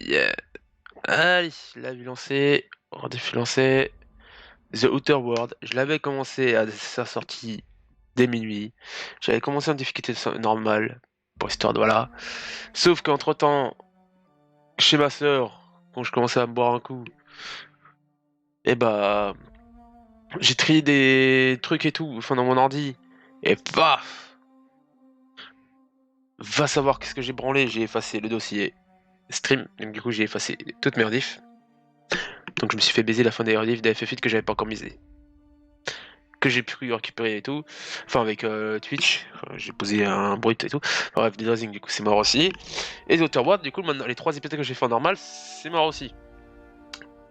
Yeah. Allez, la vue lancée, défi lancé. The Outer World, je l'avais commencé à sa sortie dès minuit. J'avais commencé en difficulté normale, pour histoire de voilà. Sauf qu'entre temps, chez ma sœur, quand je commençais à me boire un coup, et bah, j'ai trié des trucs et tout, enfin dans mon ordi, et paf! Va savoir qu'est-ce que j'ai branlé, j'ai effacé le dossier stream, donc du coup j'ai effacé toutes mes rediffs. Donc je me suis fait baiser la fin des rediffs d'AFF8 que j'avais pas encore misé. Que j'ai pu récupérer et tout, enfin avec Twitch, enfin, j'ai posé un brut et tout, enfin, bref, Dead du coup c'est mort aussi, et The Outer World, du coup maintenant, les 3 épisodes que j'ai fait en normal, c'est mort aussi.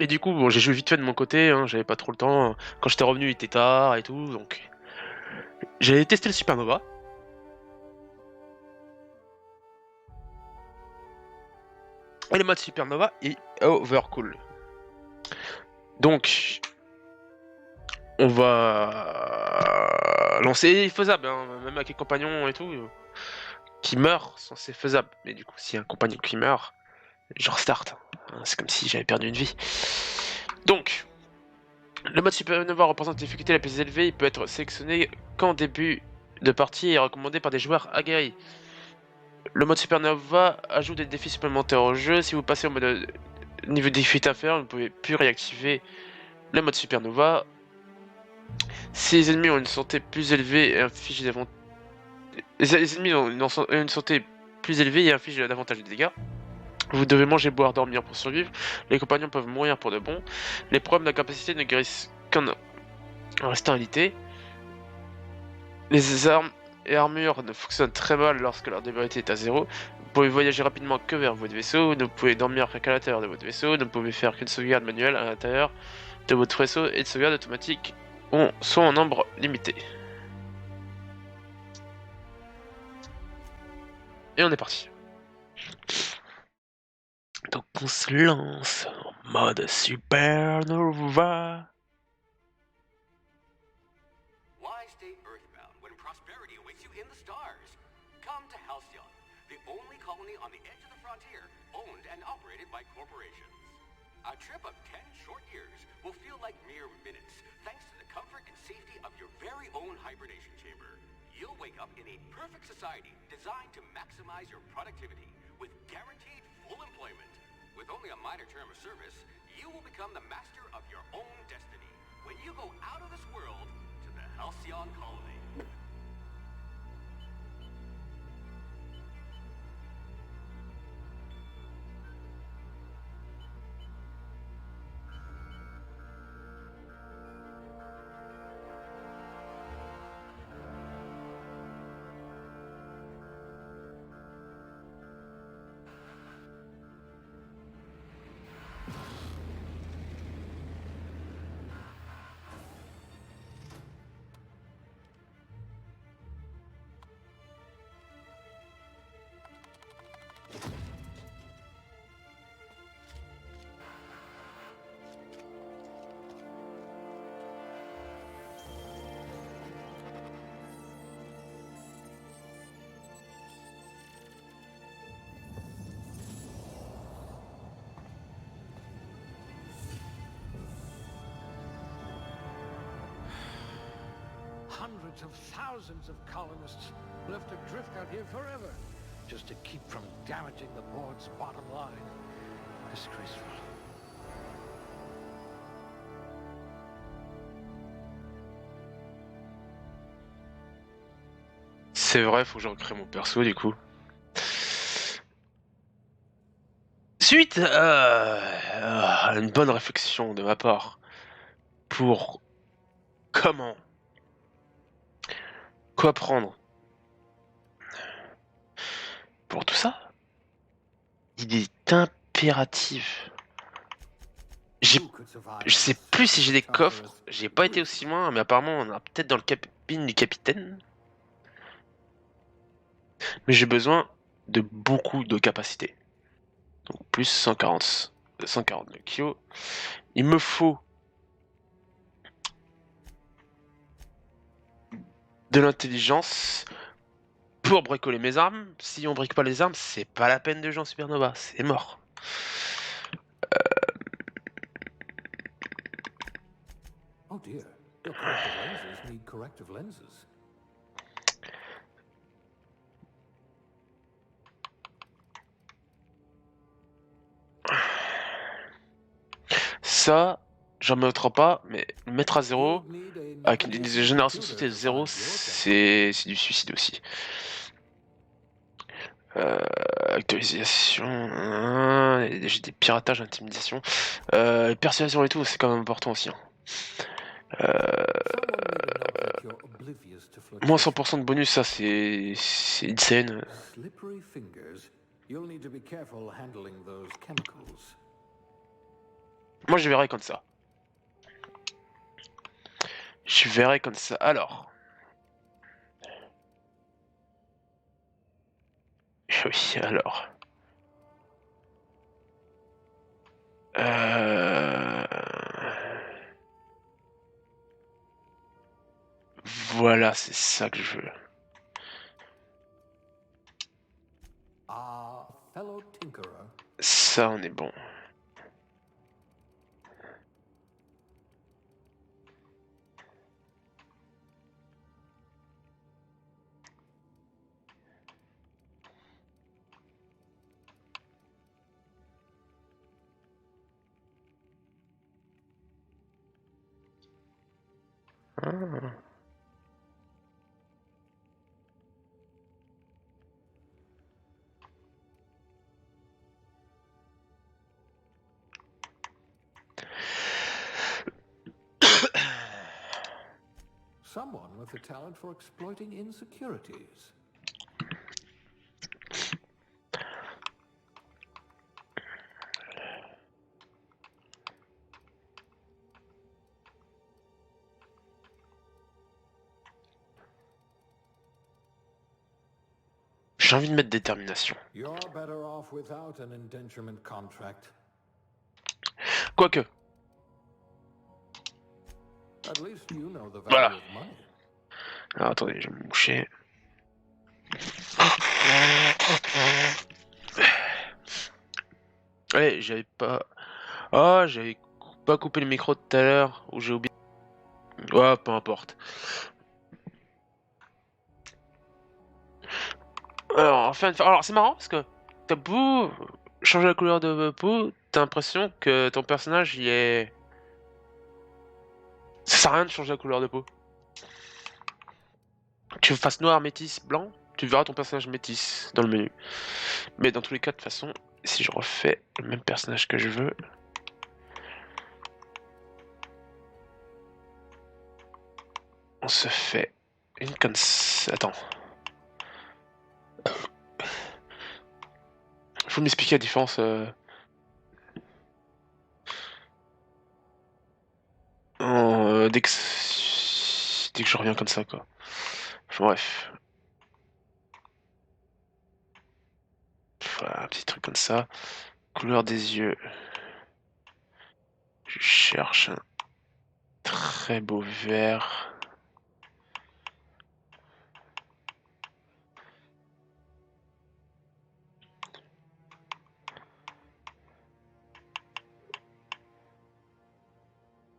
Et du coup bon, j'ai joué vite fait de mon côté, hein, j'avais pas trop le temps, quand j'étais revenu il était tard et tout, donc j'ai testé le Supernova. Et le mode Supernova est overcool. Donc on va lancer faisable, hein, même avec les compagnons et tout, qui meurent, c'est faisable, mais du coup si un compagnon qui meurt, je restart. C'est comme si j'avais perdu une vie. Donc, le mode Supernova représente une difficulté la plus élevée. Il peut être sélectionné qu'en début de partie et est recommandé par des joueurs aguerris. Le mode Supernova ajoute des défis supplémentaires au jeu. Si vous passez au mode niveau de difficulté inférieur, vous ne pouvez plus réactiver le mode Supernova. Si les ennemis ont une santé plus élevée et infligent davantage... Les ennemis ont une santé plus élevée et infligent davantage de dégâts. Vous devez manger, boire, dormir pour survivre. Les compagnons peuvent mourir pour de bon. Les problèmes d'incapacité ne guérissent qu'en instabilité. Les armes et armures ne fonctionnent très mal lorsque leur débilité est à 0. Vous pouvez voyager rapidement que vers votre vaisseau. Ne pouvez dormir qu'à l'intérieur de votre vaisseau. Ne pouvez faire qu'une sauvegarde manuelle à l'intérieur de votre vaisseau et de sauvegarde automatique sont en nombre limité. Et on est parti. Donc on se lance en mode Supernova. Why stay earthbound when prosperity awaits you in the stars? Come to Halcyon, the only colony on the edge of the frontier, owned and operated by corporations. A trip of 10 short years will feel like mere minutes, thanks to the comfort and safety of your very own hibernation chamber. You'll wake up in a perfect society designed to maximize your productivity with guaranteed full employment. With only a minor term of service, you will become the master of your own destiny when you go out of this world to the Halcyon colony. Hundreds of thousands of colonists left adrift out here forever, just to keep from damaging the board's bottom line. Disgraceful. C'est vrai, faut que je recrée mon perso du coup. Suite à une bonne réflexion de ma part pour comment, quoi prendre pour tout ça, il est impératif. Je sais plus si j'ai des coffres, j'ai pas été aussi loin, mais apparemment on a peut-être dans le cabine du capitaine. Mais j'ai besoin de beaucoup de capacité. Donc plus 149 kg. Il me faut de l'intelligence pour bricoler mes armes. Si on brique pas les armes, c'est pas la peine de jouer en Supernova, c'est mort. dear. Your corrective lenses need corrective lenses. Ça, j'en mettrai pas, mais le mettre à 0, You'd need a avec une navigation génération de computer société to 0, find your temple. c'est du suicide aussi. Actualisation, j'ai des piratages, intimidation, persuasion et tout, c'est quand même important aussi. Hein. Someone made a note that you're oblivious to Moins flirtation. 100% de bonus, ça c'est insane. Slippery fingers. You'll need to be careful handling those chemicals. Moi je verrai comme ça. Je verrai comme ça. Alors. Oui, alors. Voilà, c'est ça que je veux. Fellow tinkerer. Ça, on est bon. Ah. Someone with a talent for exploiting insecurities. J'ai envie de mettre détermination. You're better off without an indenturement contract. Quoique. At least you know the value Voilà. of money. Alors, attendez, je vais me moucher. Ouais, j'avais pas... Ah, j'avais pas coupé le micro tout à l'heure, ou j'ai oublié... Ouais, peu importe. Alors, enfin, alors c'est marrant parce que t'as beau changer la couleur de peau, t'as l'impression que ton personnage il est... Ça sert à rien de changer la couleur de peau. Tu fasses noir, métis, blanc, tu verras ton personnage métis dans le menu. Mais dans tous les cas, de toute façon, si je refais le même personnage que je veux... On se fait une comme ça... Attends. Faut m'expliquer la différence... dès que je reviens comme ça, quoi. Enfin, bref. Voilà, un petit truc comme ça. Couleur des yeux. Je cherche un très beau vert.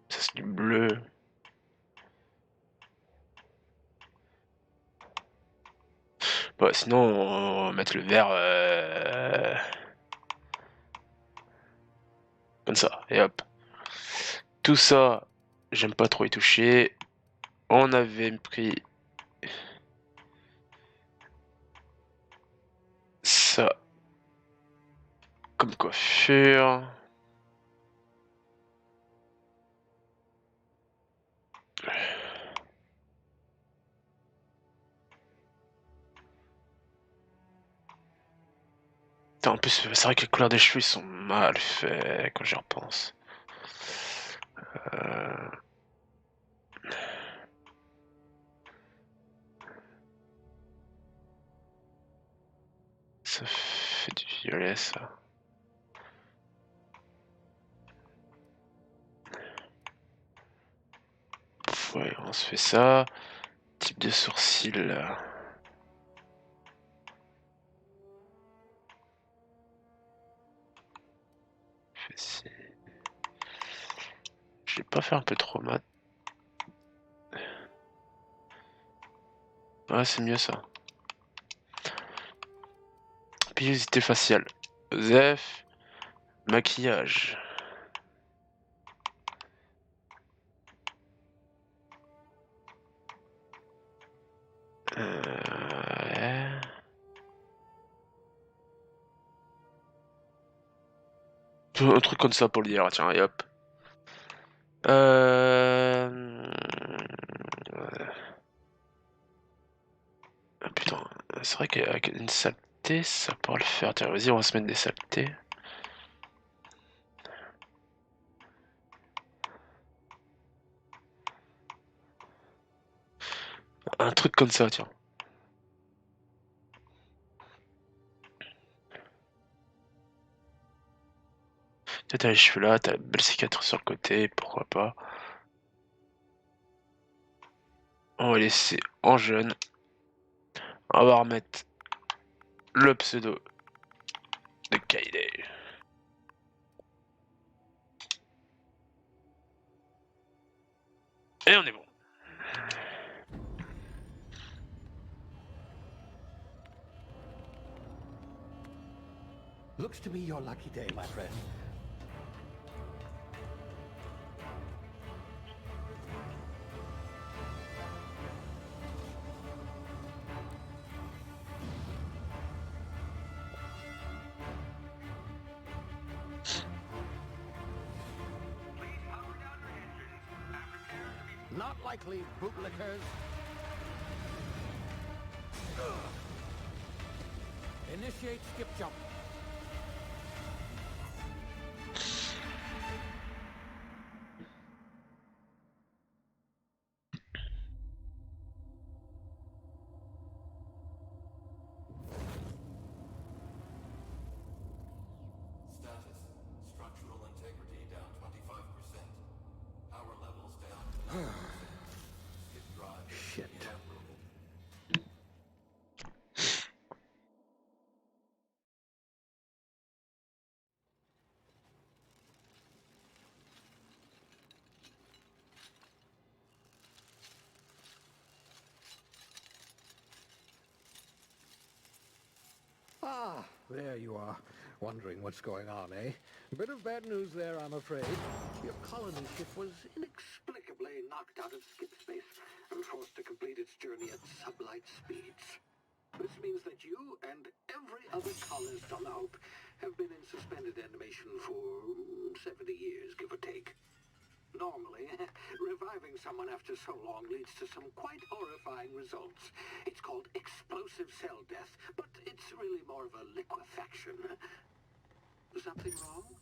Ça c'est du bleu. Bon, sinon on va mettre le vert comme ça. Et hop. Tout ça, j'aime pas trop y toucher. On avait pris ça comme coiffure. Putain, en plus, c'est vrai que les couleurs des cheveux ils sont mal faits quand j'y repense. Ça fait du violet, ça. Ouais, on se fait ça. Type de sourcil. Je vais pas faire un peu trop mat. Ouais, c'est mieux ça. Pilosité faciale. Zef. Maquillage. Ouais. Un truc comme ça pour le dire, tiens, et hop. Ah, putain, c'est vrai qu'avec une saleté, ça pourrait le faire. Tiens, vas-y, on va se mettre des saletés. Un truc comme ça, tiens. T'as les cheveux là, t'as la belle cicatrice sur le côté, pourquoi pas. On va laisser en jaune. On va remettre le pseudo de Kaide. Et on est bon. Looks to be your lucky day, my friend. Not likely, bootlickers. Initiate skip jump. Status. Structural integrity down 25%. Power levels down. Skip drive. Shit. Ah, there you are. Wondering what's going on, eh? Bit of bad news there, I'm afraid. Your colony ship was inexplicably knocked out of skip space and forced to complete its journey at sublight speeds. This means that you and every other colonist on the Hope have been in suspended animation for 70 years, give or take. Normally, reviving someone after so long leads to some quite horrifying results. It's called explosive cell death, but it's really more of a liquefaction. Something wrong?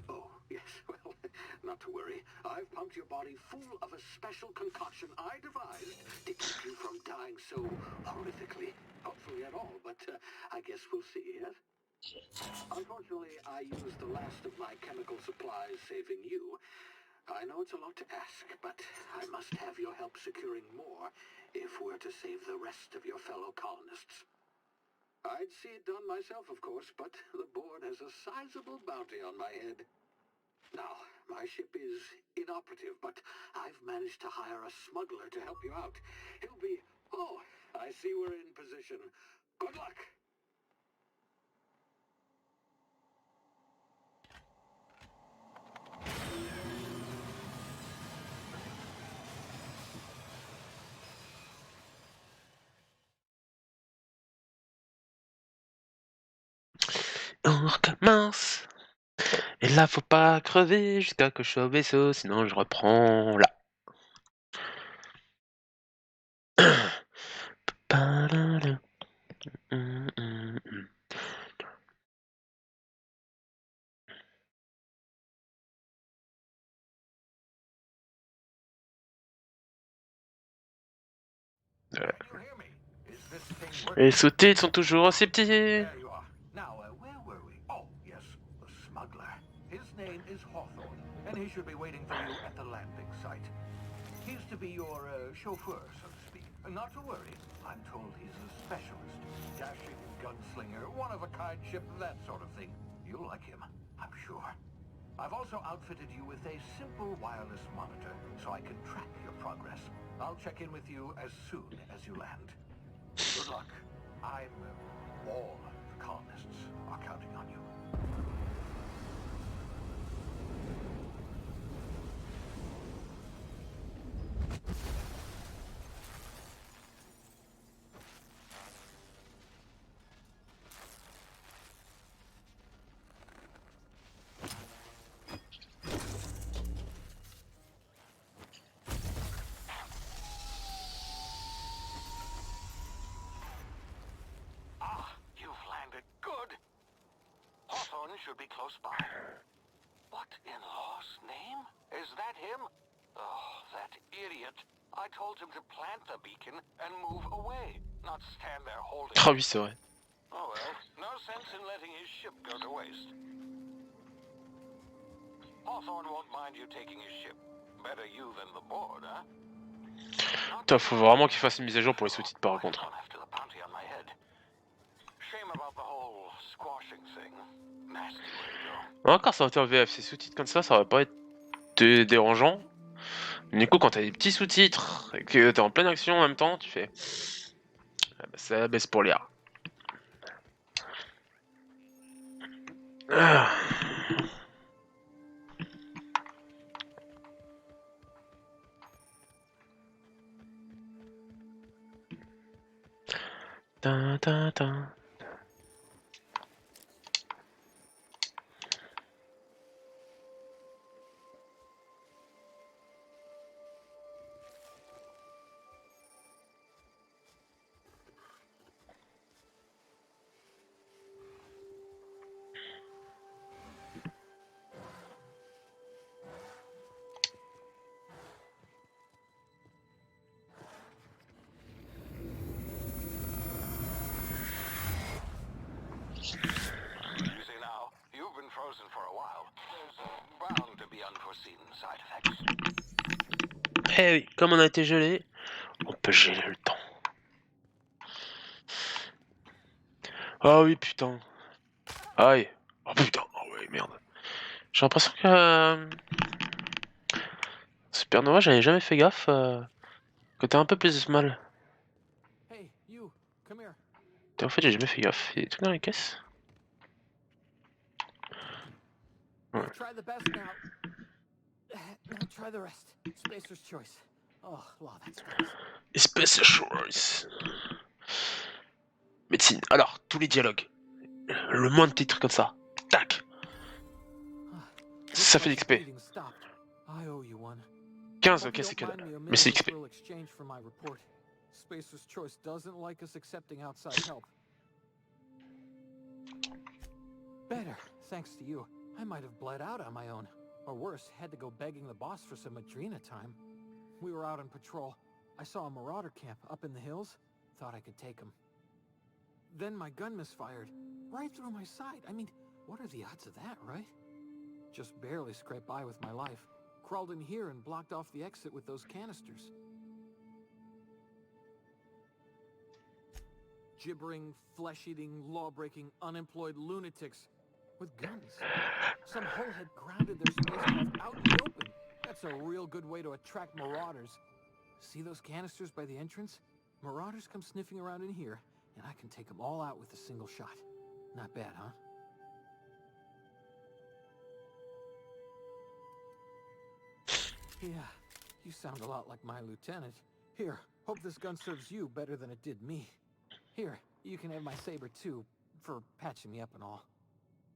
Oh, yes, well, not to worry. I've pumped your body full of a special concoction I devised to keep you from dying so horrifically. Hopefully at all, but I guess we'll see, yes? Unfortunately, I used the last of my chemical supplies saving you. I know it's a lot to ask, but I must have your help securing more if we're to save the rest of your fellow colonists. I'd see it done myself, of course, but the board has a sizable bounty on my head. Now, my ship is inoperative, but I've managed to hire a smuggler to help you out. He'll be... Oh, I see we're in position. Good luck! On recommence. Et là, faut pas crever jusqu'à que je sois au vaisseau, sinon je reprends là. Les sous-titres sont toujours aussi petits. There you are. Now, where were we? Oh, yes, the smuggler. His name is Hawthorne, and he should be waiting for you at the landing site. He's to be your chauffeur, so to speak. Not to worry. I'm told he's a specialist. Dashing gunslinger, one-of-a-kind ship, that sort of thing. You'll like him, I'm sure. I've also outfitted you with a simple wireless monitor, so I can track your progress. I'll check in with you as soon as you land. Good luck. All the colonists are counting on you. You've landed good. Hawthorne should be close by. What in law's name? Is that him? Oh, that idiot. I told him to plant the beacon and move away, not stand there holding Ah it. oui, c'est vrai. Oh well, no sense in letting his ship go to waste. Hawthorne won't mind you taking his ship. Better you than the board, huh? Putain, faut vraiment qu'il fasse une mise à jour pour les sous-titres par contre. After the bounty on my head. Shame about the whole squashing thing. Nasty way to go. Encore ça aurait été en VF, ces sous-titres comme ça aurait pas été dérangeant. Mais du coup, quand t'as des petits sous-titres et que t'es en pleine action en même temps, tu fais. Ah bah, ça baisse pour lire. Ah. Ta, ta, ta. You see now, you've been frozen for a while. There's bound to be unforeseen side effects. Eh oui, comme on a été gelé, on peut geler le temps. Ah oui, putain. Aïe. Oh putain, oh ouais, merde. J'ai l'impression que. Supernova, j'avais jamais fait gaffe. Que t'as un peu plus mal. Hey, you, come here. En fait, j'ai jamais fait gaffe. Il y a des trucs dans les caisses. Ouais. You've tried the best now. Now try the rest. Spacer's choice. Oh, wow, that's great. Espèce choice. Médecine. Alors, tous les dialogues. Le moins de titres comme ça. Tac. Ça fait l'XP. I owe you one. 15, ok, c'est que dalle. Mais c'est XP. Spacer's choice doesn't like us accepting outside help. Better, thanks to you. I might have bled out on my own. Or worse, had to go begging the boss for some Adrena time. We were out on patrol. I saw a marauder camp up in the hills. Thought I could take him. Then my gun misfired. Right through my side. I mean, what are the odds of that, right? Just barely scraped by with my life. Crawled in here and blocked off the exit with those canisters. Gibbering, flesh-eating, law-breaking, unemployed lunatics with guns. Some hullhead grounded their spacecraft out in the open. That's a real good way to attract marauders. See those canisters by the entrance? Marauders come sniffing around in here, and I can take them all out with a single shot. Not bad, huh? Yeah, you sound a lot like my lieutenant. Here, hope this gun serves you better than it did me. Here, you can have my saber too, for patching me up and all.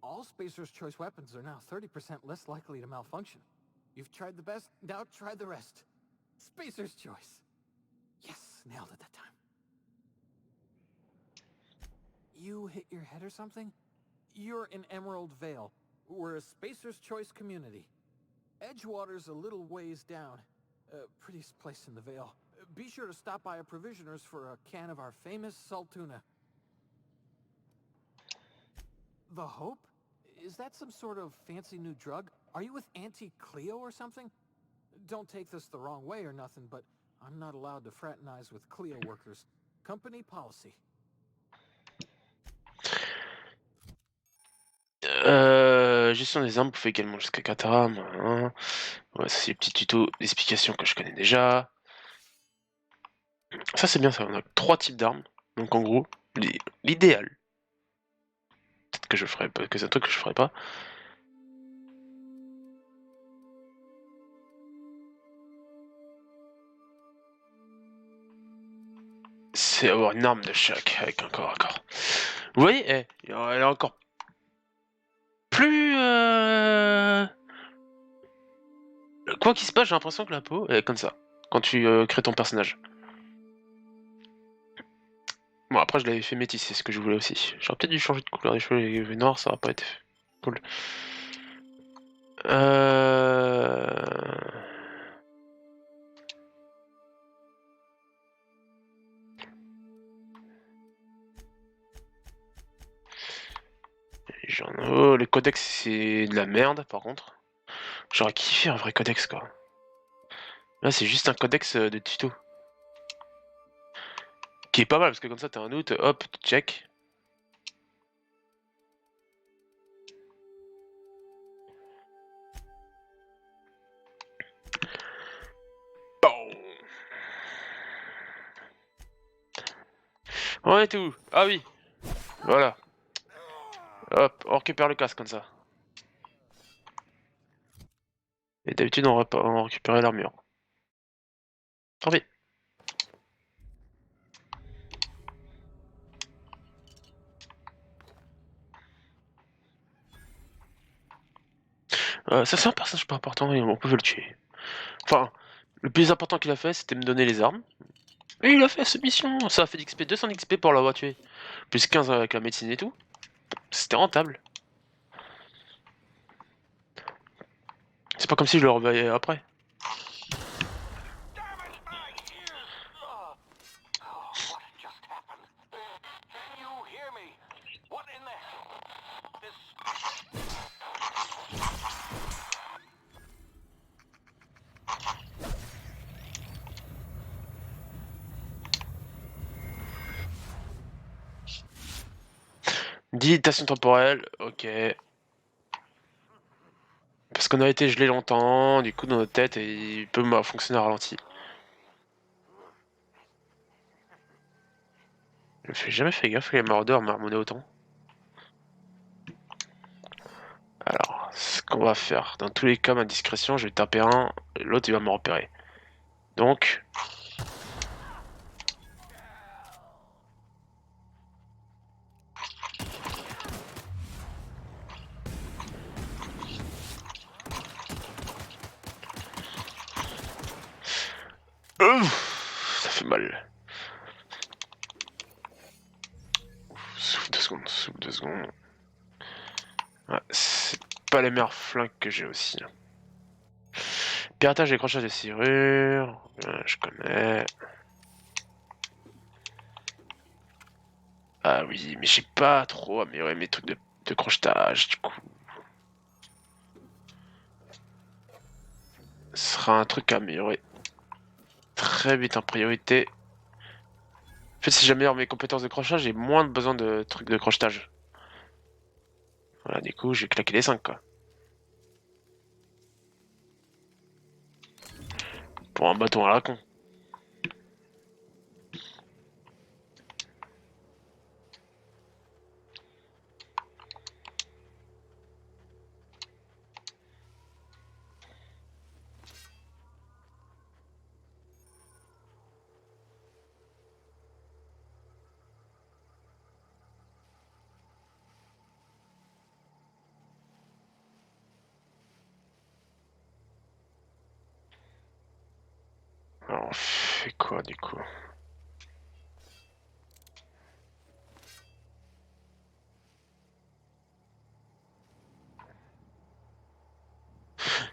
All Spacer's Choice weapons are now 30% less likely to malfunction. You've tried the best, now try the rest. Spacer's Choice. Yes, nailed it that time. You hit your head or something? You're in Emerald Vale. We're a Spacer's Choice community. Edgewater's a little ways down. Prettiest place in the Vale. Be sure to stop by a provisioner's for a can of our famous salt tuna. The Hope? Is that some sort of fancy new drug? Are you with Auntie Cleo or something? Don't take this the wrong way or nothing, but I'm not allowed to fraternize with Cleo workers. Company policy. Gestion des armes, vous faites également jusqu'à 4 armes. Hein. Ouais, ça c'est les petits tutos d'explication que je connais déjà. Ça c'est bien, ça. On a 3 types d'armes. Donc en gros, l'idéal, peut-être que je ferais pas, que c'est un truc que je ferais pas. C'est avoir une arme de chaque avec un corps à corps. Vous voyez, elle est encore plus. Quoi qu'il se passe, j'ai l'impression que la peau est comme ça quand tu crées ton personnage. Bon, après, je l'avais fait métis, c'est ce que je voulais aussi. J'aurais peut-être dû changer de couleur des cheveux, les noirs, ça aurait pas été cool. Oh, le codex, c'est de la merde, par contre. J'aurais kiffé un vrai codex, quoi. Là, c'est juste un codex de tuto. Qui est pas mal, parce que comme ça, t'as un doute, hop, tu check. Bon. On était où? Ah oui. Voilà. Hop, on récupère le casque comme ça. Et d'habitude, on récupérait l'armure. Tant pis. Ça, c'est un personnage pas important et on pouvait le tuer. Enfin, le plus important qu'il a fait, c'était me donner les armes. Et il a fait cette mission. Ça a fait d'XP, 200 XP pour l'avoir tué. Plus 15 avec la médecine et tout. C'était rentable. C'est pas comme si je le revoyais après. What just happened? Can you hear me? What in the hell? This... Dilatation temporelle, ok. Parce qu'on a été gelé longtemps, du coup dans notre tête, et il peut fonctionner à ralenti. Je fais jamais fait gaffe que les maraudeurs marmonnaient autant. Alors, ce qu'on va faire, dans tous les cas, ma discrétion, je vais taper un, et l'autre il va me repérer. Donc... Ça fait mal. Souffle 2 secondes, souffle 2 secondes. Ouais, c'est pas les meilleurs flingues que j'ai aussi. Piratage et décrochage de serrures, je connais. Ah oui, mais j'ai pas trop amélioré mes trucs de crochetage, du coup. Ce sera un truc à améliorer très vite en priorité. En fait, si j'améliore mes compétences de crochetage, j'ai moins besoin de trucs de crochetage. Voilà, du coup, j'ai claqué les 5 quoi. Pour un bâton à la con. Alors, on fait quoi, du coup?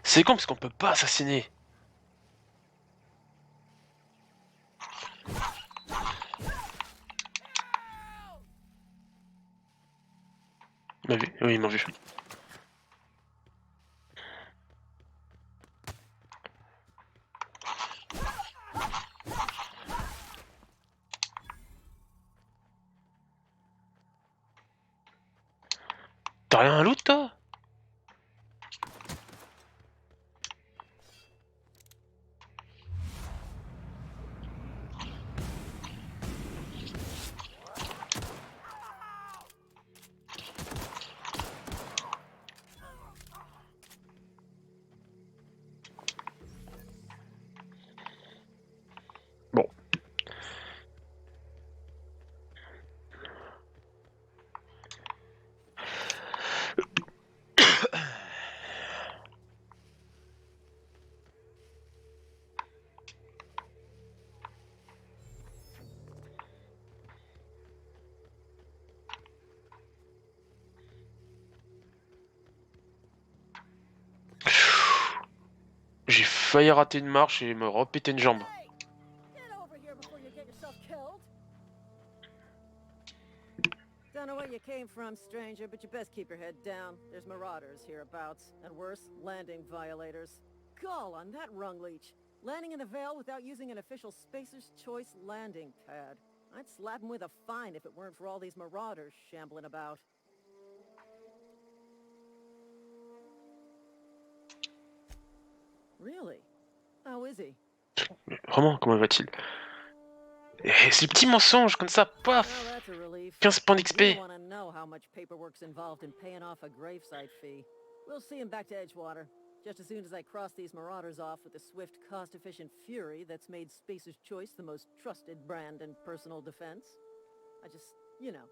C'est con parce qu'on peut pas assassiner. Il m'a vu, oui, il m'a vu. T'as rien à loot, toi? failli rater une marche et me repéter une jambe. Hey! Get over here before you get yourself killed. Don't know where you came from, stranger, but you best keep your head down. There's marauders hereabouts, and worse, landing violators. Gall on that rung leech. Landing in the Vale without using an official Spacer's Choice landing pad. I'd slap him with a fine if it weren't for all these marauders shambling about. Really? How is he? Mais vraiment, comment va-t-il? Et ces petits mensonges comme ça, paf! Well, that's a relief. 15 points You d'XP. don't want to know how much paperwork's involved in paying off a gravesite fee. We'll see him back to Edgewater. Just as soon as I cross these marauders off with the swift, cost-efficient fury that's made Spacer's Choice the most trusted brand in personal defense. I just, you know,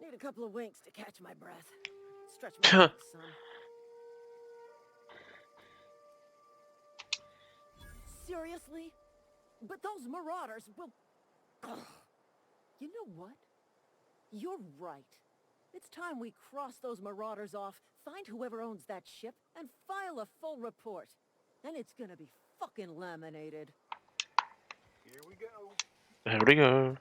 need a couple of winks to catch my breath. Stretch my legs some. Seriously? But those marauders will... Ugh. You know what? You're right. It's time we cross those marauders off, find whoever owns that ship, and file a full report. And it's gonna be fucking laminated. Here we go. Here we go.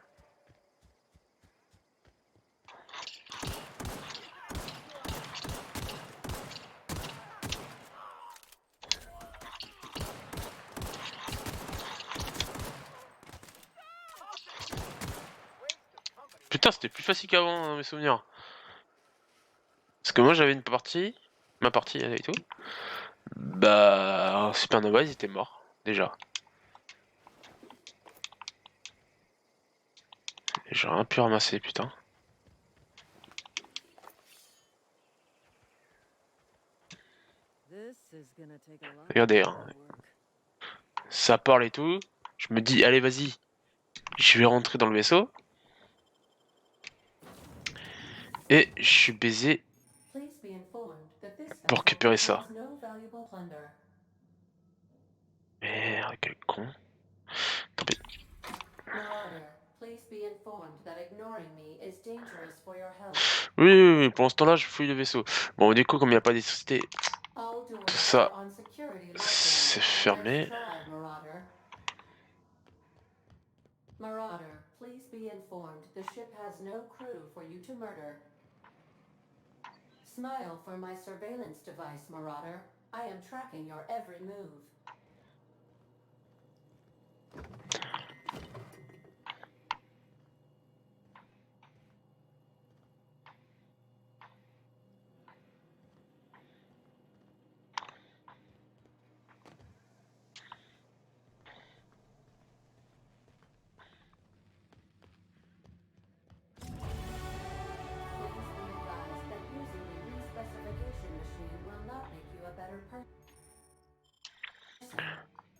Putain, c'était plus facile qu'avant, dans mes souvenirs. Parce que moi, j'avais une partie, ma partie et tout. Bah, Supernova, ils étaient morts, déjà. Et j'ai rien pu ramasser, putain. Regardez, hein. Ça parle et tout. Je me dis, allez, vas-y. Je vais rentrer dans le vaisseau. Et je suis baisé pour récupérer ça. Merde, quel con. Tant pis. Oui, pour l'instant là, je fouille le vaisseau. Bon, du coup, comme il n'y a pas d'électricité, tout ça, c'est fermé. Marauder, please be informed the ship has no crew for you to murder. Smile for my surveillance device, Marauder. I am tracking your every move.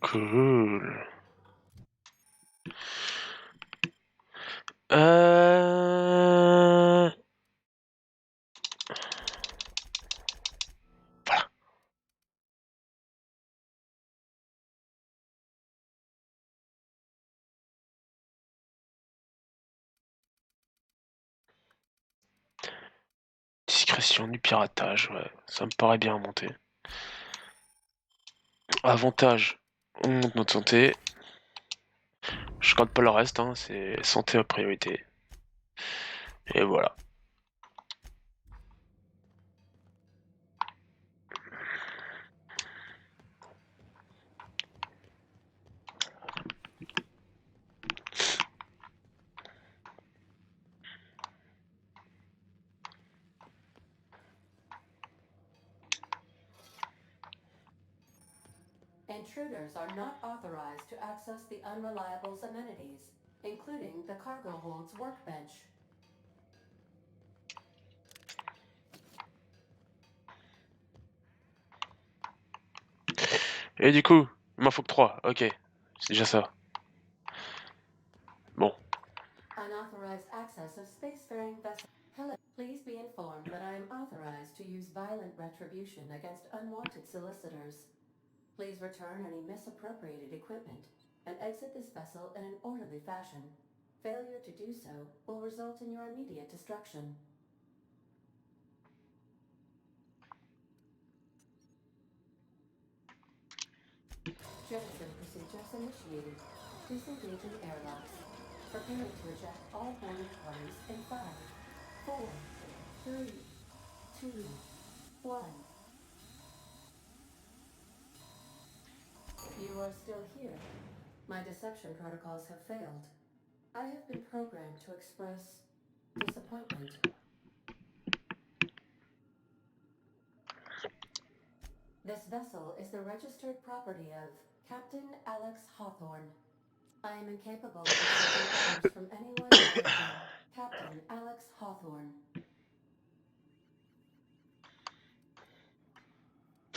Cool. Voilà. Discrétion du piratage, ouais, ça me paraît bien monter. Avantage, on monte notre santé. Je regarde pas le reste, hein, c'est santé en priorité. Et voilà. Intruders are not authorized to access the Unreliable's amenities, including the cargo hold's workbench. Et du coup, il m'en faut que 3, ok. C'est déjà ça. Bon. Unauthorized access of spacefaring vessels. Hello, please be informed that I am authorized to use violent retribution against unwanted solicitors. Please return any misappropriated equipment and exit this vessel in an orderly fashion. Failure to do so will result in your immediate destruction. Jettison procedures initiated. Disengaging airlocks. Preparing to eject all boarding parties in 5, 4, 3, 2, 1. You are still here. My deception protocols have failed. I have been programmed to express disappointment. This vessel is the registered property of Captain Alex Hawthorne. I am incapable of accepting orders from anyone other than Captain Alex Hawthorne.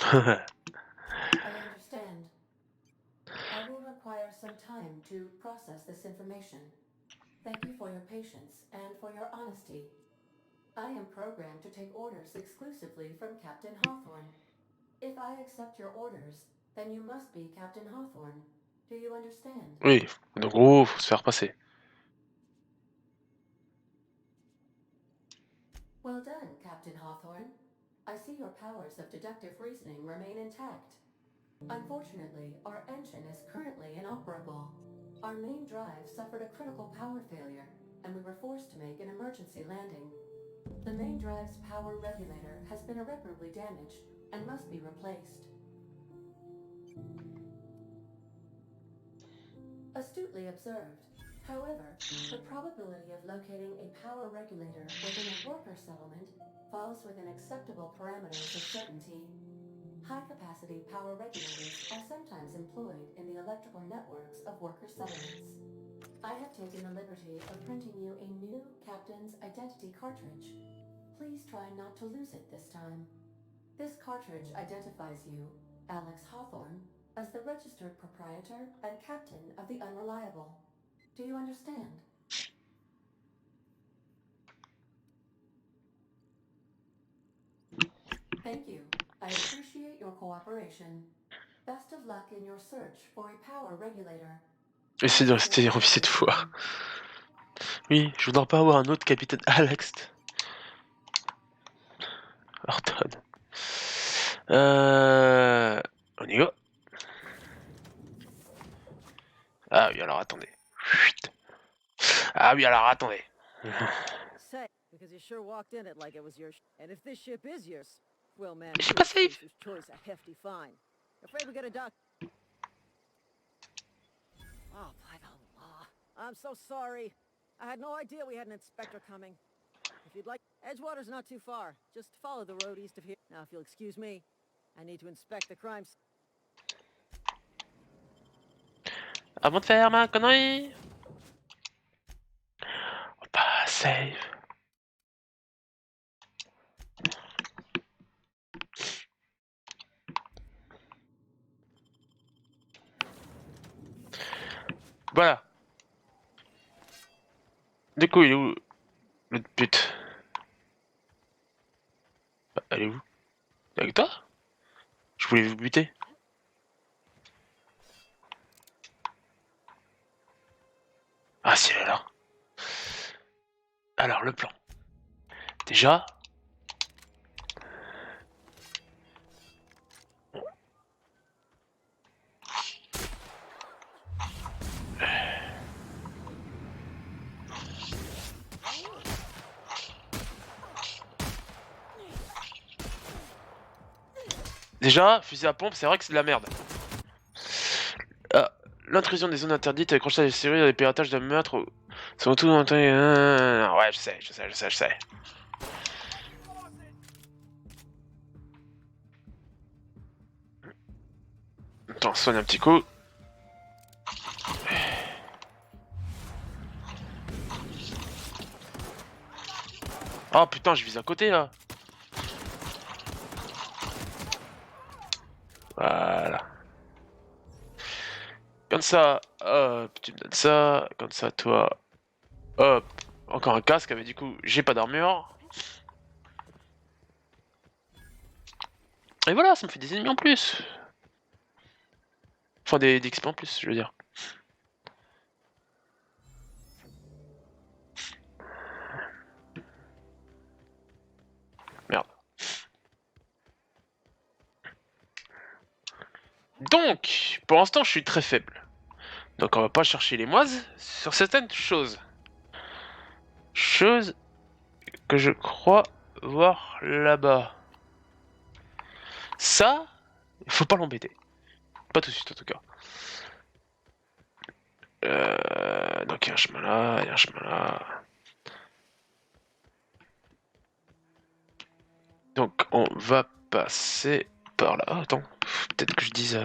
I understand. I will require some time to process this information. Thank you for your patience and for your honesty. I am programmed to take orders exclusively from Captain Hawthorne. If I accept your orders, then you must be Captain Hawthorne. Do you understand? Oui, donc gros, faut se faire passer. Well done, Captain Hawthorne. I see your powers of deductive reasoning remain intact. Unfortunately, our engine is currently inoperable. Our main drive suffered a critical power failure, and we were forced to make an emergency landing. The main drive's power regulator has been irreparably damaged and must be replaced. Astutely observed. However, the probability of locating a power regulator within a worker settlement falls within acceptable parameters of certainty. High-capacity power regulators are sometimes employed in the electrical networks of worker settlements. I have taken the liberty of printing you a new Captain's Identity cartridge. Please try not to lose it this time. This cartridge identifies you, Alex Hawthorne, as the registered proprietor and captain of the Unreliable. Do you understand? Thank you. I appreciate your cooperation. Best of luck in your search for a power regulator. Essaye de rester en vie cette fois. Oui, je voudrais pas avoir un autre capitaine Alex. Horton. On y va. Ah oui, alors attendez. Ah oui, alors attendez. Say, because you sure walked in it like it was yours. And if this ship is yours, well, man, J'ai pas safe. Spacer's choice a hefty fine. Afraid we gotta dock. Oh, by the law. I'm so sorry. I had no idea we had an inspector coming. If you'd like, Edgewater's not too far. Just follow the road east of here. Now, if you'll excuse me, I need to inspect the crime scene. Avant de faire ma connerie. Pas save. Voilà. Du coup, il est où le but? Elle est où? Avec toi? Je voulais vous buter. Ah si, elle est là. Alors, le plan. Déjà... Déjà, fusil à pompe, c'est vrai que c'est de la merde. Ah, l'intrusion des zones interdites, accrochage des serrures, des piratages de meurtres... Sont tout dans le... Ouais, je sais. Attends, soigne un petit coup. Oh putain, je vise à côté là. Voilà. Comme ça, hop, tu me donnes ça. Comme ça, toi, hop. Encore un casque, mais du coup, j'ai pas d'armure. Et voilà, ça me fait des ennemis en plus. Enfin, des XP en plus, je veux dire. Merde. Donc, pour l'instant, je suis très faible. Donc on va pas chercher les moises sur certaines choses. Choses que je crois voir là-bas. Ça, il faut pas l'embêter. Pas tout de suite en tout cas. Donc il y a un chemin là, il y a un chemin là. Donc on va passer par là. Oh, attends, peut-être que je dise...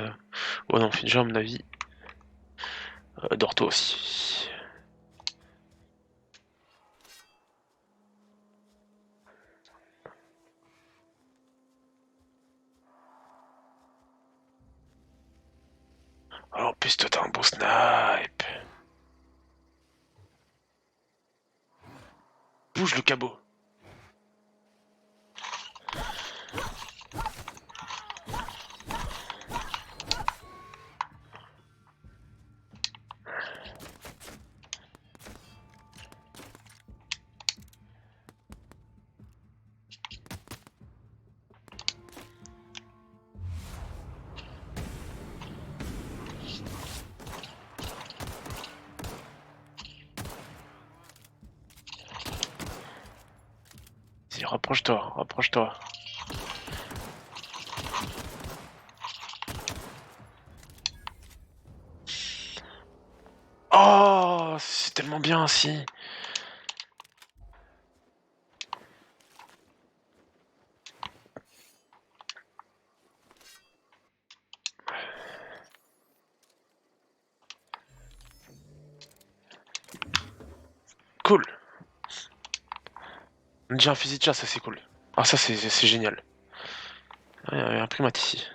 Oh non, déjà à mon avis. Dors-toi aussi. Oh, en plus toi t'as un bon snipe. Bouge le cabot. Si, rapproche-toi, rapproche-toi. Oh, c'est tellement bien si. Cool. On a déjà un fusil de chasse, ça c'est cool. Ah ça c'est génial. Ah, il y a un primate ici.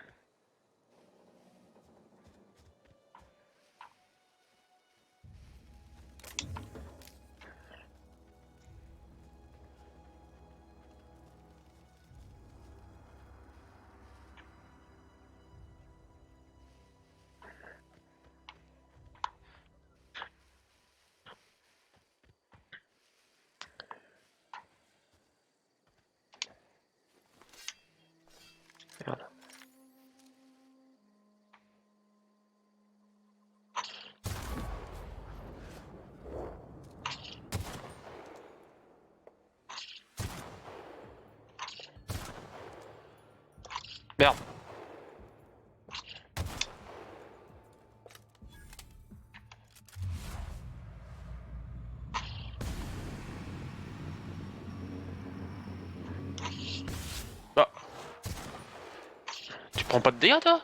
Merde. Merde. Bah. Tu prends pas de dégâts toi?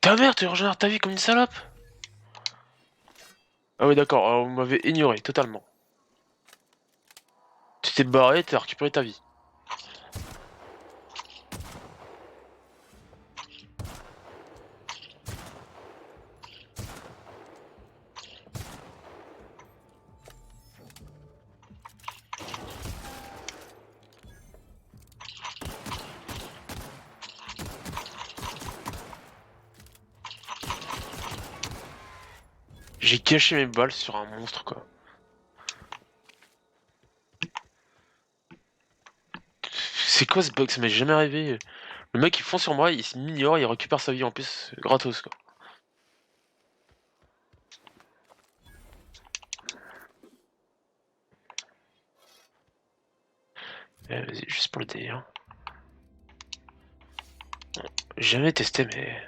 Ta mère, tu régénères ta vie comme une salope. Ah oui d'accord, vous m'avez ignoré totalement. Tu t'es barré, t'as récupéré ta vie. J'ai caché mes balles sur un monstre quoi. C'est quoi ce bug? Ça m'est jamais arrivé. Le mec il fonce sur moi, il m'ignore, il récupère sa vie en plus gratos quoi. Vas-y, juste pour le délire. J'ai jamais testé mais...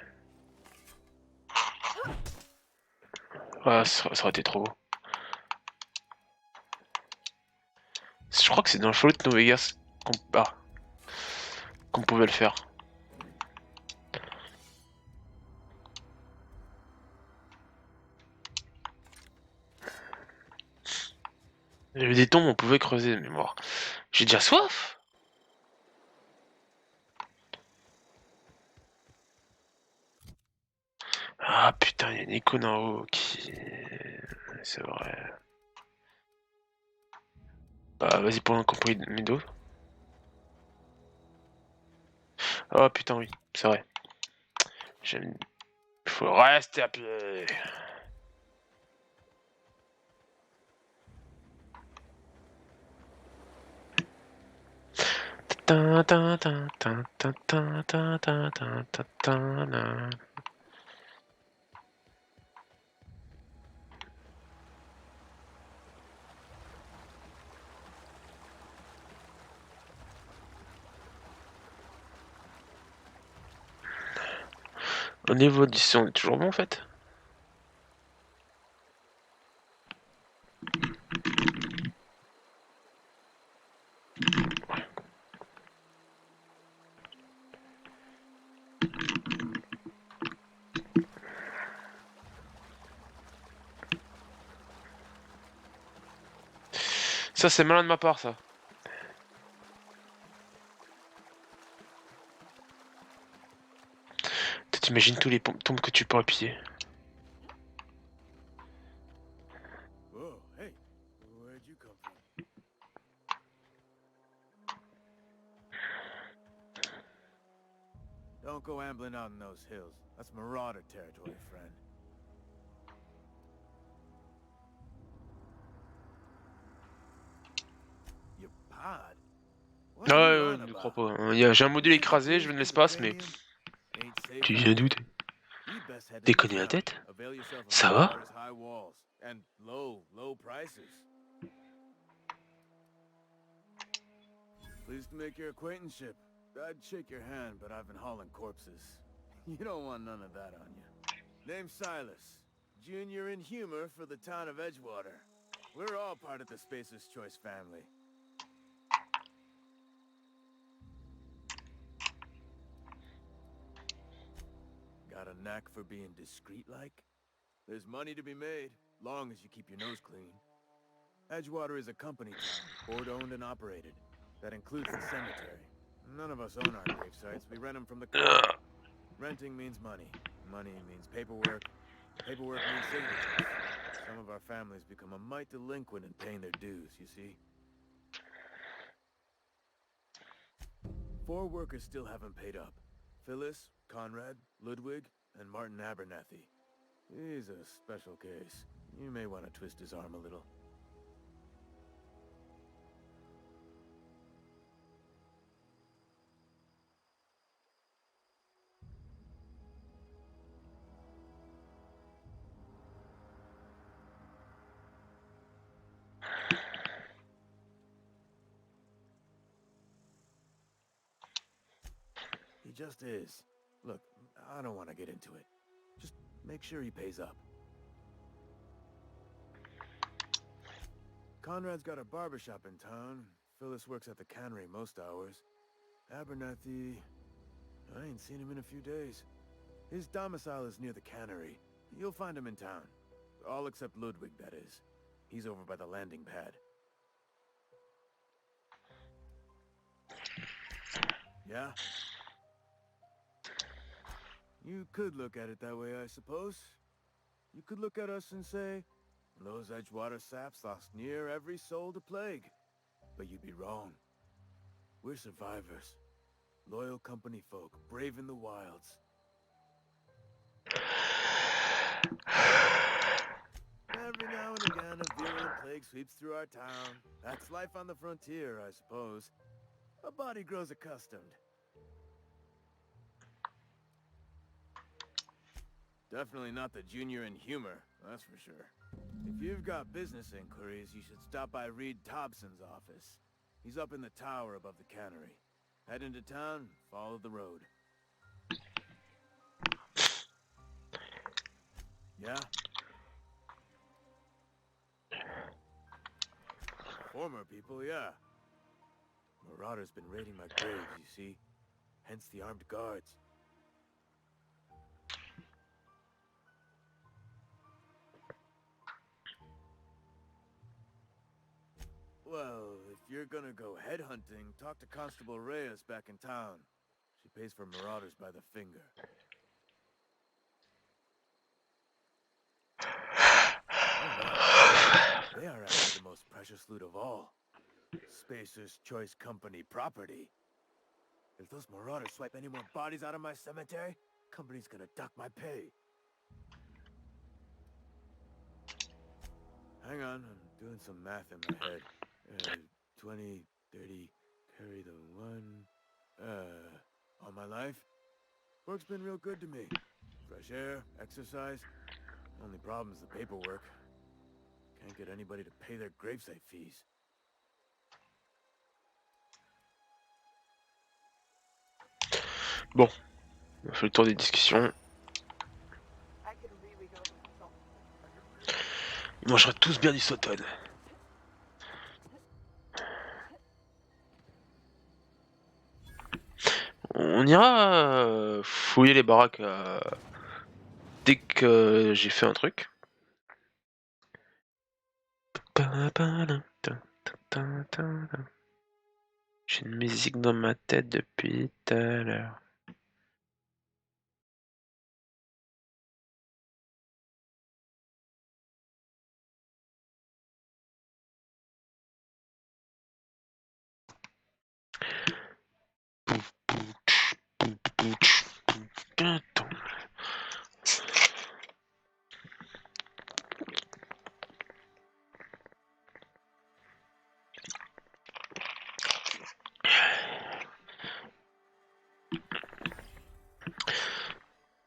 Ouais, ça aurait été trop beau. Je crois que c'est dans le Fallout New Vegas qu'on pouvait le faire. Il y avait des tombes, on pouvait creuser de mémoire. J'ai déjà soif. Ah putain, il y a une icône en haut qui... C'est vrai. Bah vas-y pour un compris mes dos. Oh putain oui, c'est vrai. J'aime... Faut rester à pied. Ta, ta, ta, ta, ta, ta, ta, ta, ta, ta, ta, na. Au niveau du son, on est toujours bon en fait. Ça, c'est malin de ma part, ça. T'imagines tous les tombes que tu peux appuyer. Whoa, hey, where'd you come from? Don't go ambling out in those hills. That's marauder territory, friend. Your pod? What are you Ah, on ne crois about? pas. J'ai un module écrasé, je viens de l'espace, mais Ain't safe tu out viens d'où? here. You'd best head into Déconner la town. tête? Avail yourself of Ça va? Edgewater's high walls and low prices. Pleased to make your acquaintanceship. I'd shake your hand, but I've been hauling corpses. You don't want none of that on you. Name's Silas. Junior in humor for the town of Edgewater. We're all part of the Spacer's Choice family. Got a knack for being discreet-like? There's money to be made, long as you keep your nose clean. Edgewater is a company town, board-owned and operated. That includes the cemetery. None of us own our grave sites, we rent them from the company. Renting means money. Money means paperwork. Paperwork means signatures. Some of our families become a mite delinquent in paying their dues, you see. 4 workers still haven't paid up. Phyllis, Conrad, Ludwig, and Martin Abernathy. He's a special case. You may want to twist his arm a little. He just is. Look, I don't want to get into it. Just make sure he pays up. Conrad's got a barbershop in town. Phyllis works at the cannery most hours. Abernathy... I ain't seen him in a few days. His domicile is near the cannery. You'll find him in town. All except Ludwig, that is. He's over by the landing pad. Yeah? You could look at it that way, I suppose. You could look at us and say, those Edgewater saps lost near every soul to plague. But you'd be wrong. We're survivors. Loyal company folk, brave in the wilds. Every now and again, a virulent plague sweeps through our town. That's life on the frontier, I suppose. A body grows accustomed. Definitely not the junior in humor, that's for sure. If you've got business inquiries, you should stop by Reed Thompson's office. He's up in the tower above the cannery. Head into town, follow the road. Yeah? Former people, yeah. Marauder's been raiding my graves, you see. Hence the armed guards. Well, if you're gonna go headhunting, talk to Constable Reyes back in town. She pays for marauders by the finger. Oh no. They are after the most precious loot of all. Spacer's Choice Company property. If those marauders swipe any more bodies out of my cemetery, company's gonna dock my pay. Hang on, I'm doing some math in my head. 20, 30, carry the 1, my life. Work's been real good to me. Fresh air, exercise. Only problem's the paperwork. Can't get anybody to pay their gravesite fees. Bon, on a fait le tour des discussions. Ils mangeraient tous bien du sautone. On ira fouiller les baraques dès que j'ai fait un truc. J'ai une musique dans ma tête depuis tout à l'heure.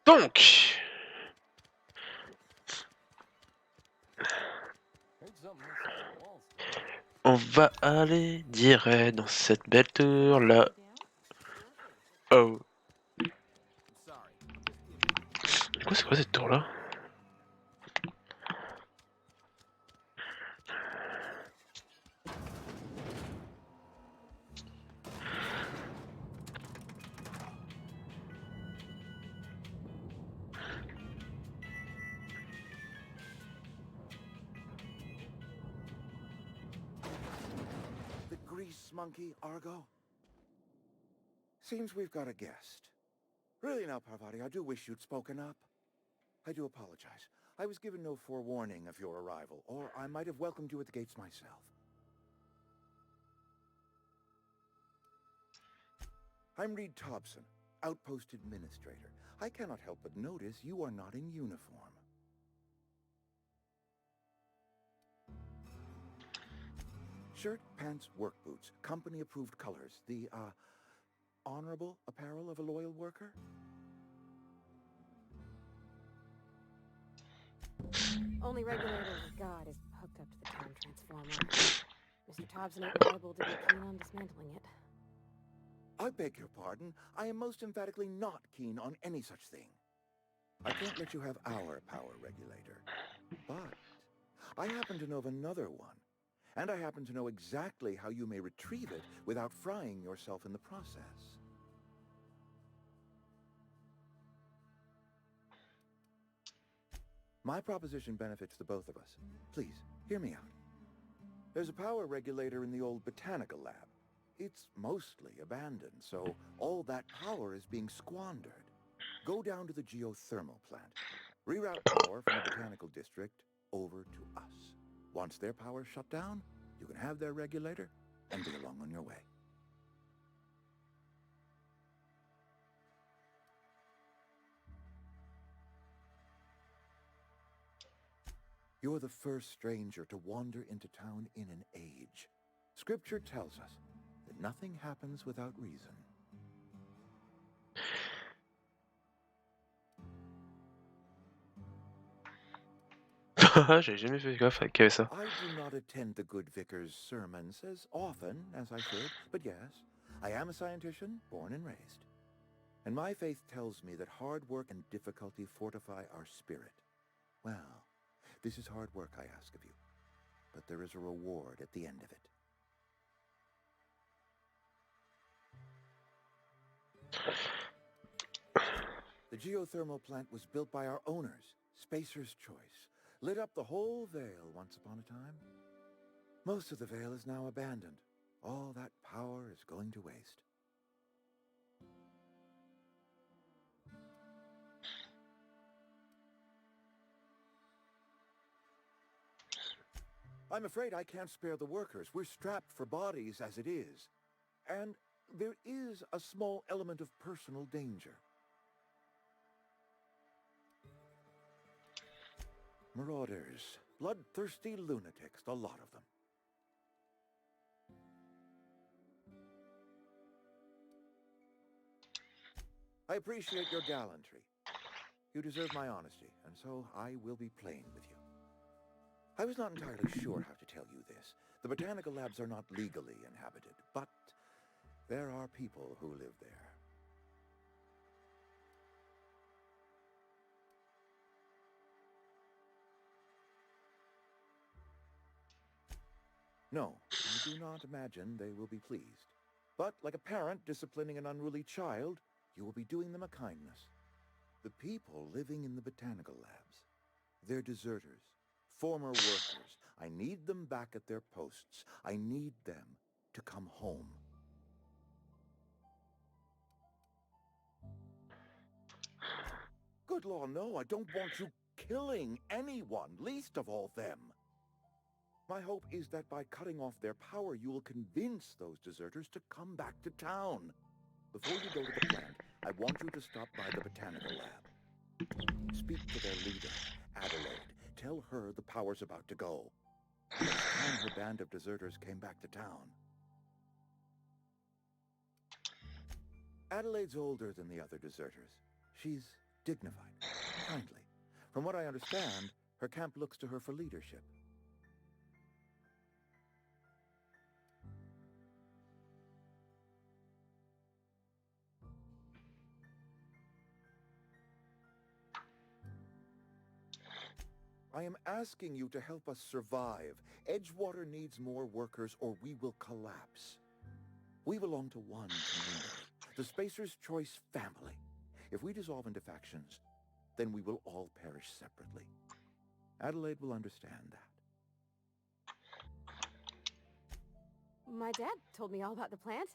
Donc, on va aller direct dans cette belle tour là. Oh. Du coup, c'est quoi cette tour là? The grease monkey, Argo? Seems we've got a guest. Really now, Parvati, I do wish you'd spoken up. I do apologize. I was given no forewarning of your arrival, or I might have welcomed you at the gates myself. I'm Reed Thompson, Outpost Administrator. I cannot help but notice you are not in uniform. Shirt, pants, work boots, company-approved colors. The, honorable apparel of a loyal worker? Only regulator we've got is hooked up to the time transformer. Mr. Thompson ain't liable to be keen on dismantling it. I beg your pardon. I am most emphatically not keen on any such thing. I can't let you have our power regulator. But I happen to know of another one. And I happen to know exactly how you may retrieve it without frying yourself in the process. My proposition benefits the both of us. Please, hear me out. There's a power regulator in the old botanical lab. It's mostly abandoned, so all that power is being squandered. Go down to the geothermal plant. Reroute power from the botanical district over to us. Once their power's shut down, you can have their regulator and be along on your way. You're the first stranger to wander into town in an age. Scripture tells us that nothing happens without reason. J'ai jamais fait gaffe qu'il y avait ça. I do not attend the good vicar's sermons as often as I should, but yes, I am a scientician, born and raised. And my faith tells me that hard work and difficulty fortify our spirit. Well, this is hard work I ask of you, but there is a reward at the end of it. The geothermal plant was built by our owners, Spacer's Choice. Lit up the whole Vale once upon a time. Most of the Vale is now abandoned. All that power is going to waste. I'm afraid I can't spare the workers. We're strapped for bodies as it is. And there is a small element of personal danger. Marauders. Bloodthirsty lunatics. A lot of them. I appreciate your gallantry. You deserve my honesty, and so I will be plain with you. I was not entirely sure how to tell you this. The botanical labs are not legally inhabited, but there are people who live there. No, I do not imagine they will be pleased. But like a parent disciplining an unruly child, you will be doing them a kindness. The people living in the botanical labs, they're deserters, former workers. I need them back at their posts. I need them to come home. Good law, no, I don't want you killing anyone, least of all them. My hope is that by cutting off their power, you will convince those deserters to come back to town. Before you go to the plant, I want you to stop by the botanical lab. Speak to their leader, Adelaide. Tell her the power's about to go. It's time her band of deserters came back to town. Adelaide's older than the other deserters. She's dignified, kindly. From what I understand, her camp looks to her for leadership. I am asking you to help us survive. Edgewater needs more workers or we will collapse. We belong to one community, the Spacer's Choice family. If we dissolve into factions, then we will all perish separately. Adelaide will understand that. My dad told me all about the plant.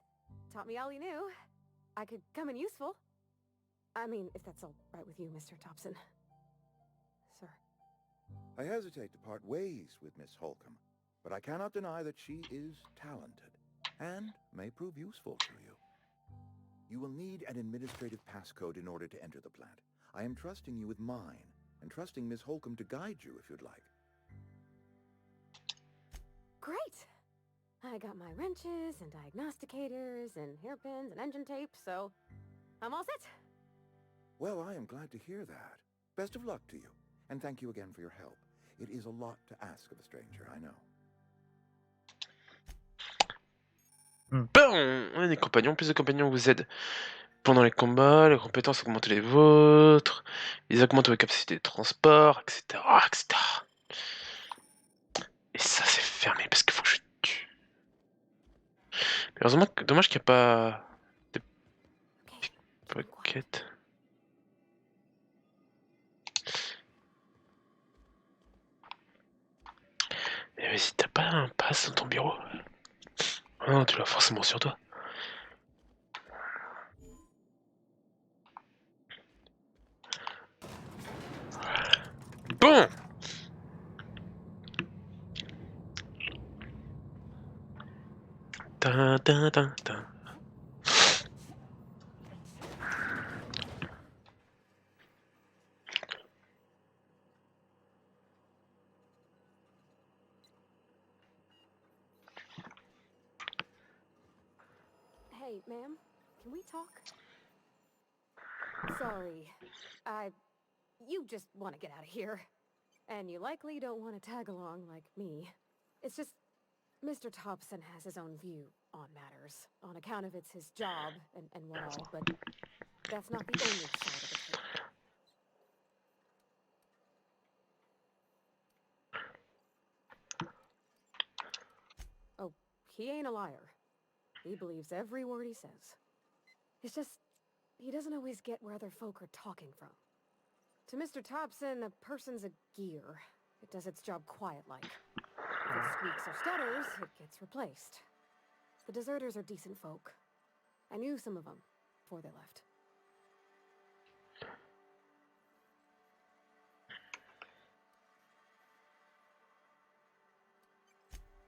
Taught me all he knew. I could come in useful. I mean, if that's all right with you, Mr. Thompson. Sir. I hesitate to part ways with Miss Holcomb, but I cannot deny that she is talented and may prove useful to you. You will need an administrative passcode in order to enter the plant. I am trusting you with mine, and trusting Miss Holcomb to guide you if you'd like. Great! I got my wrenches and diagnosticators and hairpins and engine tape, so I'm all set. Well, I am glad to hear that. Best of luck to you, and thank you again for your help. It is a lot to ask of a stranger, I know. Bon, on a des compagnons, plus de compagnons vous aident pendant les combats, les compétences augmentent les vôtres, ils augmentent vos capacités de transport, etc. etc. Et ça c'est fermé parce qu'il faut que je tue. Mais heureusement, dommage qu'il n'y a pas de pickpocket. Mais vas-y, t'as pas un pass dans ton bureau? Ah non, tu l'as forcément sur toi. Bon! Tin, tin, tin, tin. Hey, ma'am, can we talk? Sorry. You just want to get out of here. And you likely don't want to tag along like me. It's just, Mr. Thompson has his own view on matters, on account of it's his job and what all, but that's not the only side of the table. Oh, he ain't a liar. He believes every word he says. It's just, he doesn't always get where other folk are talking from. To Mr. Thompson, a person's a gear. It does its job quiet-like. If it squeaks or stutters, it gets replaced. The deserters are decent folk. I knew some of them before they left.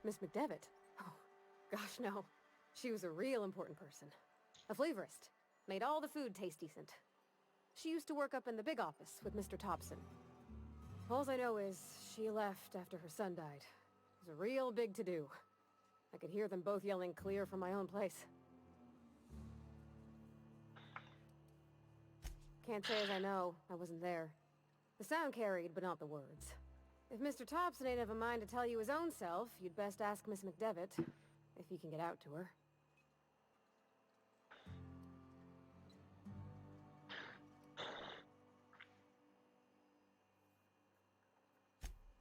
Miss McDevitt? Oh, gosh, no. She was a real important person. A flavorist. Made all the food taste decent. She used to work up in the big office with Mr. Thompson. All I know is she left after her son died. It was a real big to-do. I could hear them both yelling clear from my own place. can't say as I know. I wasn't there. The sound carried, but not the words. If Mr. Thompson ain't of a mind to tell you his own self, you'd best ask Miss McDevitt, if you can get out to her.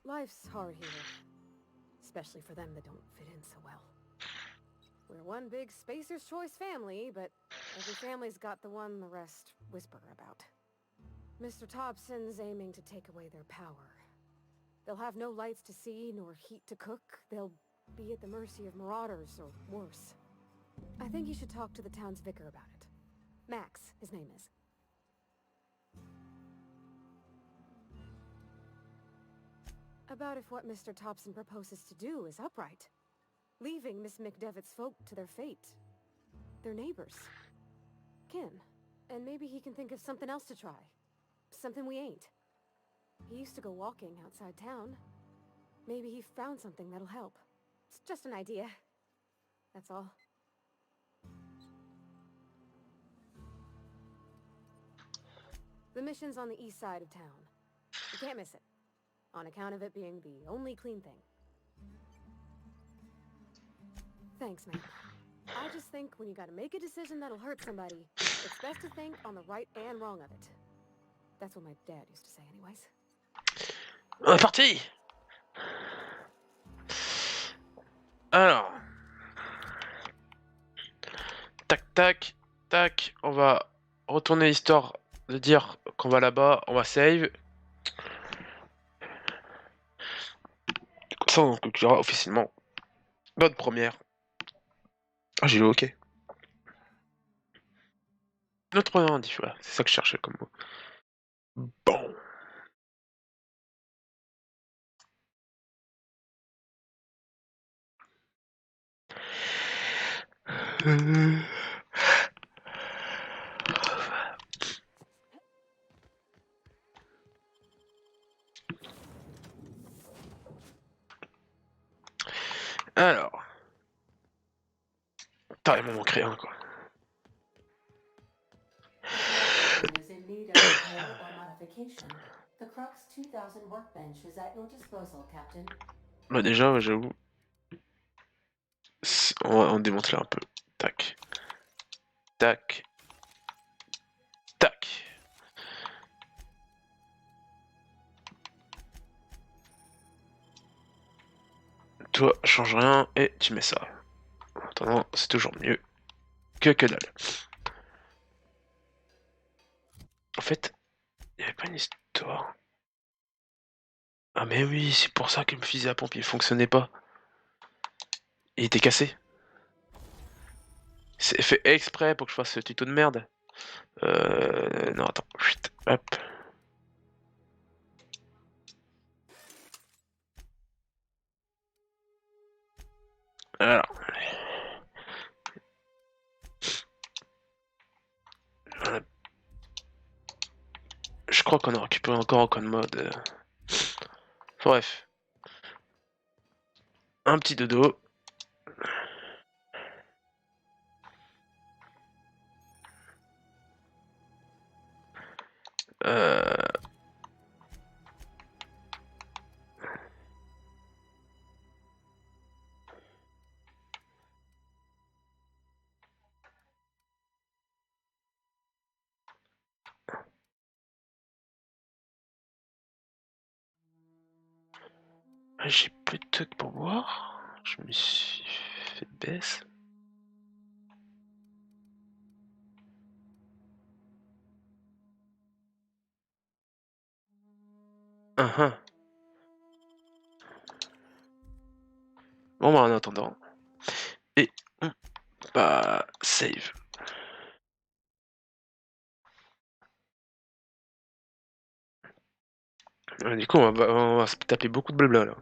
Life's hard here, especially for them that don't fit in so well. We're one big Spacer's Choice family, but every family's got the one the rest whisper about. Mr. Thompson's aiming to take away their power. They'll have no lights to see, nor heat to cook. They'll be at the mercy of marauders, or worse. I think you should talk to the town's vicar about it. Max, his name is. About if what Mr. Thompson proposes to do is upright. Leaving Miss McDevitt's folk to their fate. Their neighbors. Kin. And maybe he can think of something else to try. Something we ain't. He used to go walking outside town. Maybe he found something that'll help. It's just an idea. That's all. The mission's on the east side of town. You can't miss it. On account of it being the only clean thing. Thanks, man. I just think when you gotta make a decision that'll hurt somebody, it's best to think on the right and wrong of it. That's what my dad used to say anyways. On est parti. Alors. Tac, tac, tac. On va retourner histoire de dire qu'on va là-bas. On va save. Comme ça, on conclura officiellement notre première. Ah, j'ai le OK. Notre première indice, voilà. C'est ça que je cherchais comme mot. Bon. Alors. Putain, il m'en manquerait un, quoi. Is in need of repair or modification. The Crux 2000 workbench is at your disposal, Captain. Bah déjà, ouais, j'avoue. On démonte là un peu. Tac. Tac. Tac. Toi, change rien et tu mets ça. En attendant, c'est toujours mieux que dalle. En fait, il n'y avait pas une histoire. Ah mais oui, c'est pour ça que le fusil à pompe il fonctionnait pas. Il était cassé. C'est fait exprès pour que je fasse ce tuto de merde. Non, attends. Chut, hop. Alors. Je crois qu'on a récupéré encore un code mode. Bref. Un petit dodo. J'ai plus de trucs pour boire. Je me suis fait baisse. Bon bah en attendant. Et bah save. Du coup on va se taper beaucoup de blabla là.